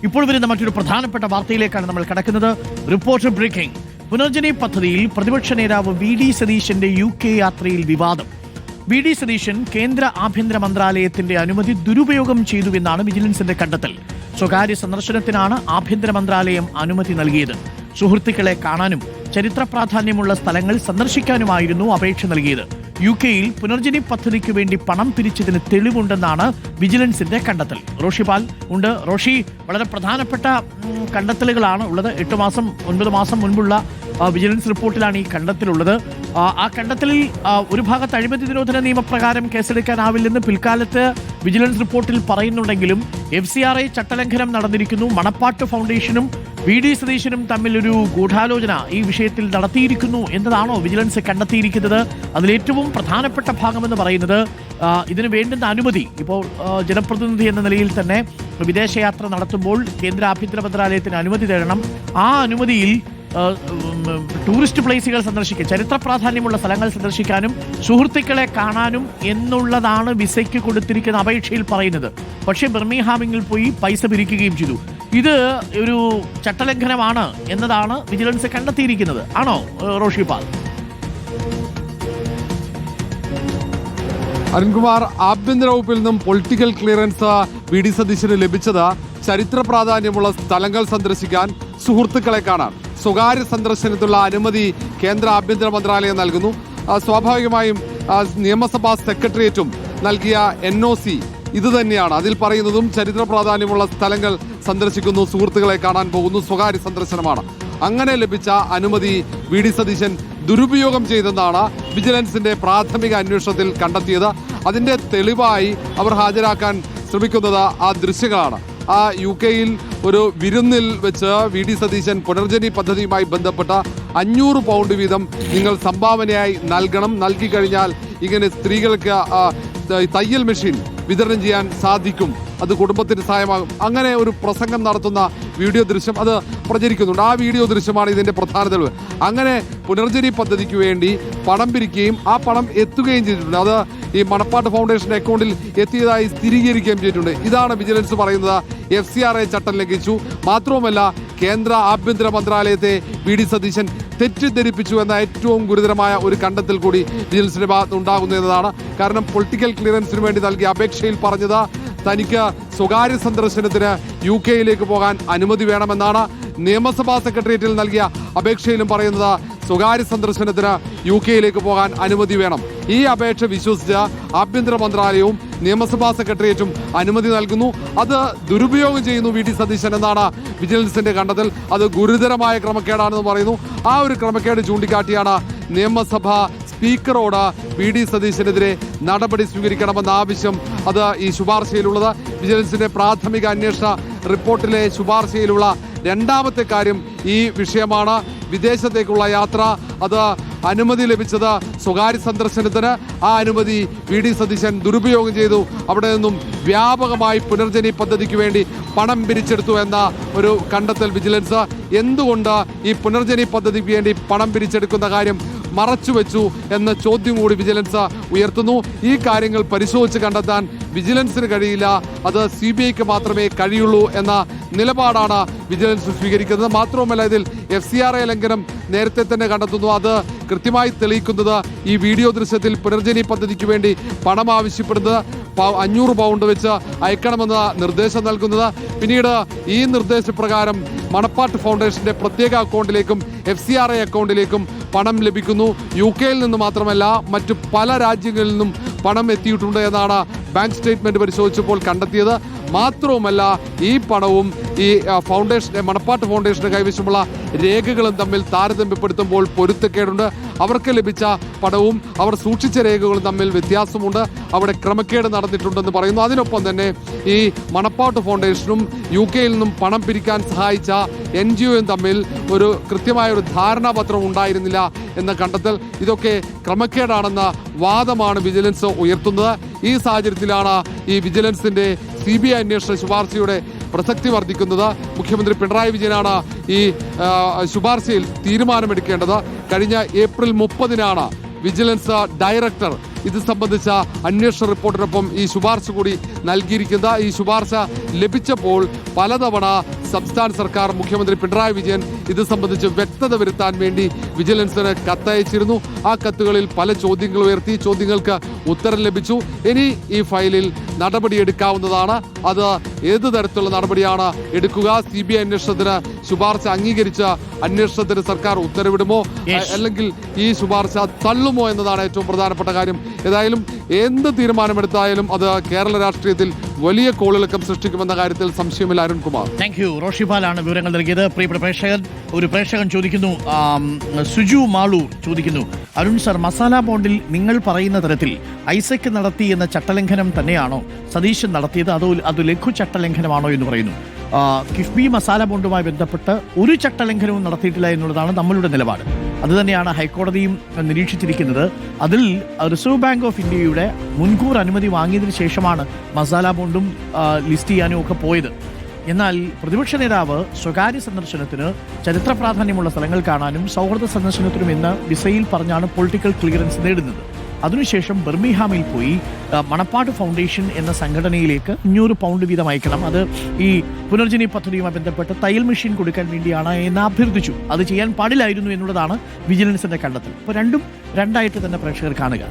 ഇപ്പോൾ വരുന്ന മറ്റൊരു പ്രധാനപ്പെട്ട വാർത്തയിലേക്കാണ് നമ്മൾ കടക്കുന്നത്. Reporter breaking. പുനർജനി പദ്ധതിയിൽ പ്രതിപക്ഷ നേതാവ് വി.ഡി. സതീശന്റെ UK യാത്രയിൽ വിവാദം. വി.ഡി. സതീശൻ കേന്ദ്ര ആഭ്യന്തര മന്ത്രാലയത്തിന്റെ അനുമതി ദുരുപയോഗം ചെയ്തുവെന്നാണ് വിജിലൻസിന്റെ കണ്ടെത്തൽ. സ്വകാര്യ സന്ദർശനത്തിനാണ് ആഭ്യന്തര മന്ത്രാലയം അനുമതി നൽകിയത്. സുഹൃത്തുക്കളെ കാണാനും ചരിത്ര പ്രാധാന്യമുള്ള സ്ഥലങ്ങൾ സന്ദർശിക്കാനുമായിരുന്നു അപേക്ഷ നൽകിയത്. UK-യിൽ പുനർജനി പദ്ധതിക്ക് വേണ്ടി പണം പിരിച്ചതിന് തെളിവുണ്ടെന്നാണ് വിജിലൻസിന്റെ കണ്ടെത്തൽ. റോഷിപാൽ ഉണ്ട്. റോഷി, വളരെ പ്രധാനപ്പെട്ട കണ്ടെത്തലുകളാണ് ഉള്ളത്. 9 മാസം മുൻപുള്ള വിജിലൻസ് റിപ്പോർട്ടിലാണ് ഈ കണ്ടെത്തലുള്ളത്. ആ കണ്ടെത്തലിൽ ഒരു ഭാഗത്ത് അഴിമതി നിരോധന നിയമപ്രകാരം കേസെടുക്കാനാവില്ലെന്ന് പിൽക്കാലത്ത് വിജിലൻസ് റിപ്പോർട്ടിൽ പറയുന്നുണ്ടെങ്കിലും FCRA ചട്ടലംഘനം നടന്നിരിക്കുന്നു. മണപ്പാട്ട് ഫൗണ്ടേഷനും വി.ഡി. സതീശനും തമ്മിൽ ഒരു ഗൂഢാലോചന ഈ വിഷയത്തിൽ നടത്തിയിരിക്കുന്നു എന്നതാണോ വിജിലൻസ് കണ്ടെത്തിയിരിക്കുന്നത്? അതിലേറ്റവും പ്രധാനപ്പെട്ട ഭാഗമെന്ന് പറയുന്നത് ഇതിന് വേണ്ടുന്ന അനുമതി. ഇപ്പോൾ ജനപ്രതിനിധി എന്ന നിലയിൽ തന്നെ വിദേശയാത്ര നടത്തുമ്പോൾ കേന്ദ്ര ആഭ്യന്തര മന്ത്രാലയത്തിന് അനുമതി തരണം. ആ അനുമതിയിൽ ടൂറിസ്റ്റ് പ്ലേസുകൾ സന്ദർശിക്കാൻ, ചരിത്ര പ്രാധാന്യമുള്ള സ്ഥലങ്ങൾ സന്ദർശിക്കാനും സുഹൃത്തുക്കളെ കാണാനും എന്നുള്ളതാണ് വിസയ്ക്ക് കൊടുത്തിരിക്കുന്ന അപേക്ഷയിൽ പറയുന്നത്. പക്ഷേ ബർമിംഗ്ഹാമിൽ പോയി പൈസ പിരിക്കുകയും ചെയ്തു. ഇത് ഒരു ചട്ടലംഘനമാണ് എന്നതാണ് വിജിലൻസ് കണ്ടെത്തിയിരിക്കുന്നത്. ആണോ റോഷിപാൽ? അരുൺകുമാർ, ആഭ്യന്തര വകുപ്പിൽ നിന്നും പൊളിറ്റിക്കൽ ക്ലിയറൻസ് വി.ഡി. സതീശന് ലഭിച്ചത് ചരിത്ര പ്രാധാന്യമുള്ള സ്ഥലങ്ങൾ സന്ദർശിക്കാൻ, സുഹൃത്തുക്കളെ കാണാൻ. സ്വകാര്യ സന്ദർശനത്തിനുള്ള അനുമതി കേന്ദ്ര ആഭ്യന്തര മന്ത്രാലയം നൽകുന്നു. സ്വാഭാവികമായും നിയമസഭാ സെക്രട്ടേറിയറ്റും നൽകിയ NOC ഇത് തന്നെയാണ്. അതിൽ പറയുന്നതും ചരിത്ര പ്രാധാന്യമുള്ള സ്ഥലങ്ങൾ സന്ദർശിക്കുന്നു, സുഹൃത്തുക്കളെ കാണാൻ പോകുന്നു, സ്വകാര്യ സന്ദർശനമാണ്. അങ്ങനെ ലഭിച്ച അനുമതി വി.ഡി. സതീശൻ ദുരുപയോഗം ചെയ്തെന്നാണ് വിജിലൻസിന്റെ പ്രാഥമിക അന്വേഷണത്തിൽ കണ്ടെത്തിയത്. അതിന്റെ തെളിവായി അവർ ഹാജരാക്കാൻ ശ്രമിക്കുന്നത് ആ ദൃശ്യങ്ങളാണ്. UK-യിൽ ഒരു വിരുന്നിൽ വെച്ച് വി.ഡി. സതീശൻ പുനർജനി പദ്ധതിയുമായി ബന്ധപ്പെട്ട 500 പൗണ്ട് വീതം നിങ്ങൾ സംഭാവനയായി നൽകണം, നൽകി കഴിഞ്ഞാൽ ഇങ്ങനെ സ്ത്രീകൾക്ക് തയ്യൽ മെഷീൻ വിതരണം ചെയ്യാൻ സാധിക്കും, അത് കുടുംബത്തിന് സഹായമാകും, അങ്ങനെ ഒരു പ്രസംഗം നടത്തുന്ന വീഡിയോ ദൃശ്യം അത് പ്രചരിക്കുന്നുണ്ട്. ആ വീഡിയോ ദൃശ്യമാണ് ഇതിന്റെ പ്രധാന തെളിവ്. അങ്ങനെ പുനർജനി പദ്ധതിക്ക് വേണ്ടി പണം പിരിക്കുകയും ആ പണം എത്തുകയും ചെയ്തിട്ടുണ്ട്. അത് ഈ മണപ്പാട്ട് ഫൗണ്ടേഷന്റെ അക്കൗണ്ടിൽ എത്തിയതായി സ്ഥിരീകരിക്കുകയും ചെയ്തിട്ടുണ്ട്. ഇതാണ് വിജിലൻസ് പറയുന്നത് FCRA ചട്ടം ലംഘിച്ചു. മാത്രവുമല്ല, കേന്ദ്ര ആഭ്യന്തര മന്ത്രാലയത്തെ വി.ഡി. സതീശൻ തെറ്റിദ്ധരിപ്പിച്ചു എന്ന ഏറ്റവും ഗുരുതരമായ ഒരു കണ്ടെത്തൽ കൂടി വിജിലൻസിന്റെ ഭാഗത്ത് ഉണ്ടാകുന്നു എന്നതാണ്. കാരണം പൊളിറ്റിക്കൽ ക്ലിയറൻസിന് വേണ്ടി നൽകിയ അപേക്ഷയിൽ പറഞ്ഞത് തനിക്ക് സ്വകാര്യ സന്ദർശനത്തിന് UK-യിലേക്ക് പോകാൻ അനുമതി വേണമെന്നാണ്. നിയമസഭാ സെക്രട്ടേറിയറ്റിൽ നൽകിയ അപേക്ഷയിലും പറയുന്നത് സ്വകാര്യ സന്ദർശനത്തിന് UK-യിലേക്ക് പോകാൻ അനുമതി വേണം. ഈ അപേക്ഷ വിശ്വസിച്ച് ആഭ്യന്തര മന്ത്രാലയവും നിയമസഭാ സെക്രട്ടേറിയറ്റും അനുമതി നൽകുന്നു. അത് ദുരുപയോഗം ചെയ്യുന്നു വി.ഡി. സതീശൻ എന്നാണ് വിജിലൻസിന്റെ കണ്ടെത്തൽ. അത് ഗുരുതരമായ ക്രമക്കേടാണെന്ന് പറയുന്നു. ആ ഒരു ക്രമക്കേട് ചൂണ്ടിക്കാട്ടിയാണ് നിയമസഭാ സ്പീക്കറോട് വി.ഡി. സതീശനെതിരെ നടപടി സ്വീകരിക്കണമെന്ന ആവശ്യം അത് ഈ ശുപാർശയിലുള്ളത്. വിജിലൻസിന്റെ പ്രാഥമിക അന്വേഷണ റിപ്പോർട്ടിലെ ശുപാർശയിലുള്ള രണ്ടാമത്തെ കാര്യം ഈ വിഷയമാണ്. വിദേശത്തേക്കുള്ള യാത്ര, അത് അനുമതി ലഭിച്ചത് സ്വകാര്യ സന്ദർശനത്തിന്. ആ അനുമതി വി.ഡി. സതീശൻ ദുരുപയോഗം ചെയ്തു. അവിടെ നിന്നും വ്യാപകമായി പുനർജനി പദ്ധതിക്ക് വേണ്ടി പണം പിരിച്ചെടുത്തു എന്ന ഒരു കണ്ടെത്തൽ വിജിലൻസ്. എന്തുകൊണ്ട് ഈ പുനർജനി പദ്ധതിക്ക് വേണ്ടി പണം പിരിച്ചെടുക്കുന്ന കാര്യം മറച്ചുവെച്ചു എന്ന ചോദ്യം കൂടി വിജിലൻസ് ഉയർത്തുന്നു. ഈ കാര്യങ്ങൾ പരിശോധിച്ച് കണ്ടെത്താൻ വിജിലൻസിന് കഴിയില്ല, അത് CBIക്ക് മാത്രമേ കഴിയുള്ളൂ എന്ന നിലപാടാണ് വിജിലൻസ് സ്വീകരിക്കുന്നത്. മാത്രവുമല്ല, ഇതിൽ FCRA ലംഘനം നേരത്തെ തന്നെ കണ്ടെത്തുന്നു. അത് കൃത്യമായി തെളിയിക്കുന്നത് ഈ വീഡിയോ ദൃശ്യത്തിൽ പുനർജനി പദ്ധതിക്ക് വേണ്ടി പണം ആവശ്യപ്പെടുന്നത് 500 പൗണ്ട് വെച്ച് അയക്കണമെന്ന നിർദ്ദേശം നൽകുന്നത്. പിന്നീട് ഈ നിർദ്ദേശപ്രകാരം മണപ്പാട്ട് ഫൗണ്ടേഷന്റെ പ്രത്യേക അക്കൗണ്ടിലേക്കും FCRA അക്കൗണ്ടിലേക്കും പണം ലഭിക്കുന്നു. UK-യിൽ നിന്ന് മാത്രമല്ല, മറ്റു പല രാജ്യങ്ങളിൽ നിന്നും പണം എത്തിയിട്ടുണ്ട് എന്നാണ് ബാങ്ക് സ്റ്റേറ്റ്മെന്റ് പരിശോധിച്ചപ്പോൾ കണ്ടെത്തിയത്. മാത്രവുമല്ല, ഈ പണവും ഈ മണപ്പാട്ട് ഫൗണ്ടേഷന്റെ കൈവശമുള്ള രേഖകളും തമ്മിൽ താരതമ്യപ്പെടുത്തുമ്പോൾ പൊരുത്തക്കേടുണ്ട്. അവർക്ക് ലഭിച്ച പണവും അവർ സൂക്ഷിച്ച രേഖകളും തമ്മിൽ വ്യത്യാസമുണ്ട്. അവിടെ ക്രമക്കേട് നടന്നിട്ടുണ്ടെന്ന് പറയുന്നു. അതിനൊപ്പം തന്നെ ഈ മണപ്പാട്ട് ഫൗണ്ടേഷനും UK-യിൽ നിന്നും പണം പിരിക്കാൻ സഹായിച്ച NGOയും തമ്മിൽ ഒരു കൃത്യമായ ഒരു ധാരണാപത്രം ഉണ്ടായിരുന്നില്ല എന്ന കണ്ടെത്തൽ. ഇതൊക്കെ ക്രമക്കേടാണെന്ന വാദമാണ് വിജിലൻസ് ഉയർത്തുന്നത്. ഈ സാഹചര്യത്തിലാണ് ഈ വിജിലൻസിന്റെ CBI അന്വേഷണ ശുപാർശയുടെ പ്രസക്തി വർദ്ധിക്കുന്നത്. മുഖ്യമന്ത്രി പിണറായി വിജയനാണ് ഈ ശുപാർശയിൽ തീരുമാനമെടുക്കേണ്ടത്. കഴിഞ്ഞ ഏപ്രിൽ 30-നാണ് വിജിലൻസ് ഡയറക്ടർ ഇത് സംബന്ധിച്ച അന്വേഷണ റിപ്പോർട്ടിനൊപ്പം ഈ ശുപാർശ കൂടി നൽകിയിരിക്കുന്നത്. ഈ ശുപാർശ ലഭിച്ചപ്പോൾ പലതവണ സംസ്ഥാന സർക്കാർ മുഖ്യമന്ത്രി പിണറായി വിജയൻ ഇത് സംബന്ധിച്ച് വ്യക്തത വരുത്താൻ വേണ്ടി വിജിലൻസിന് കത്തയച്ചിരുന്നു. ആ കത്തുകളിൽ പല ചോദ്യങ്ങൾ ഉയർത്തി, ചോദ്യങ്ങൾക്ക് ഉത്തരം ലഭിച്ചു. ഇനി ഈ ഫയലിൽ നടപടിയെടുക്കാവുന്നതാണ്. അത് ഏത് തരത്തിലുള്ള നടപടിയാണ് എടുക്കുക? CBI അന്വേഷണത്തിന് ശുപാർശ അംഗീകരിച്ച അന്വേഷണത്തിന് സർക്കാർ ഉത്തരവിടുമോ, അല്ലെങ്കിൽ ഈ ശുപാർശ തള്ളുമോ എന്നതാണ് ഏറ്റവും പ്രധാനപ്പെട്ട കാര്യം. ഏതായാലും എന്ത് തീരുമാനമെടുത്തായാലും അത് കേരള രാഷ്ട്രീയത്തിൽ വലിയ കോളിളക്കം സൃഷ്ടിക്കുമെന്ന കാര്യത്തിൽ സംശയമില്ല. Arunkumar, thank you. റോഷിപാലാണ് വിവരങ്ങൾ നൽകിയത്. പ്രിയപ്പെട്ട പ്രേക്ഷകൻ ചോദിക്കുന്നു, സുജു മാളൂർ ചോദിക്കുന്നു, അരുൺ സർ, മസാല ബോണ്ടിൽ നിങ്ങൾ പറയുന്ന തരത്തിൽ ഐസക് നടത്തി എന്ന ചട്ടലംഘനം തന്നെയാണോ സതീശൻ നടത്തിയത്, അതോ അത് ലഘു ചട്ടലംഘനമാണോ എന്ന് പറയുന്നു. കിഫ്ബി മസാല ബോണ്ടുമായി ബന്ധപ്പെട്ട് ഒരു ചട്ടലംഘനവും നടത്തിയിട്ടില്ല എന്നുള്ളതാണ് നമ്മളുടെ നിലപാട്. അതുതന്നെയാണ് ഹൈക്കോടതിയും നിരീക്ഷിച്ചിരിക്കുന്നത്. അതിൽ റിസർവ് ബാങ്ക് ഓഫ് ഇന്ത്യയുടെ മുൻകൂർ അനുമതി വാങ്ങിയതിനു ശേഷമാണ് മസാല ബോണ്ടും ലിസ്റ്റ് ചെയ്യാനും ഒക്കെ പോയത്. എന്നാൽ പ്രതിപക്ഷ നേതാവ് സ്വകാര്യ സന്ദർശനത്തിന്, ചരിത്ര പ്രാധാന്യമുള്ള സ്ഥലങ്ങൾ കാണാനും സൗഹൃദ സന്ദർശനത്തിനും എന്ന് വിസയിൽ പറഞ്ഞാണ് പൊളിറ്റിക്കൽ ക്ലിയറൻസ് നേടുന്നത്. അതിനുശേഷം ബർമിംഗ്ഹാമിൽ പോയി മണപ്പാട് ഫൗണ്ടേഷൻ എന്ന സംഘടനയിലേക്ക് 500 പൗണ്ട് വീതം അയക്കണം, അത് ഈ പുനർജനി പദ്ധതിയുമായി ബന്ധപ്പെട്ട് തയ്യൽ മെഷീൻ കൊടുക്കാൻ വേണ്ടിയാണ് എന്ന് അഭ്യർത്ഥിച്ചു. അത് ചെയ്യാൻ പാടില്ലായിരുന്നു എന്നുള്ളതാണ് വിജിലൻസിന്റെ കണ്ടെത്തൽ. അപ്പോൾ രണ്ടും രണ്ടായിട്ട് തന്നെ പ്രേക്ഷകർ കാണുക.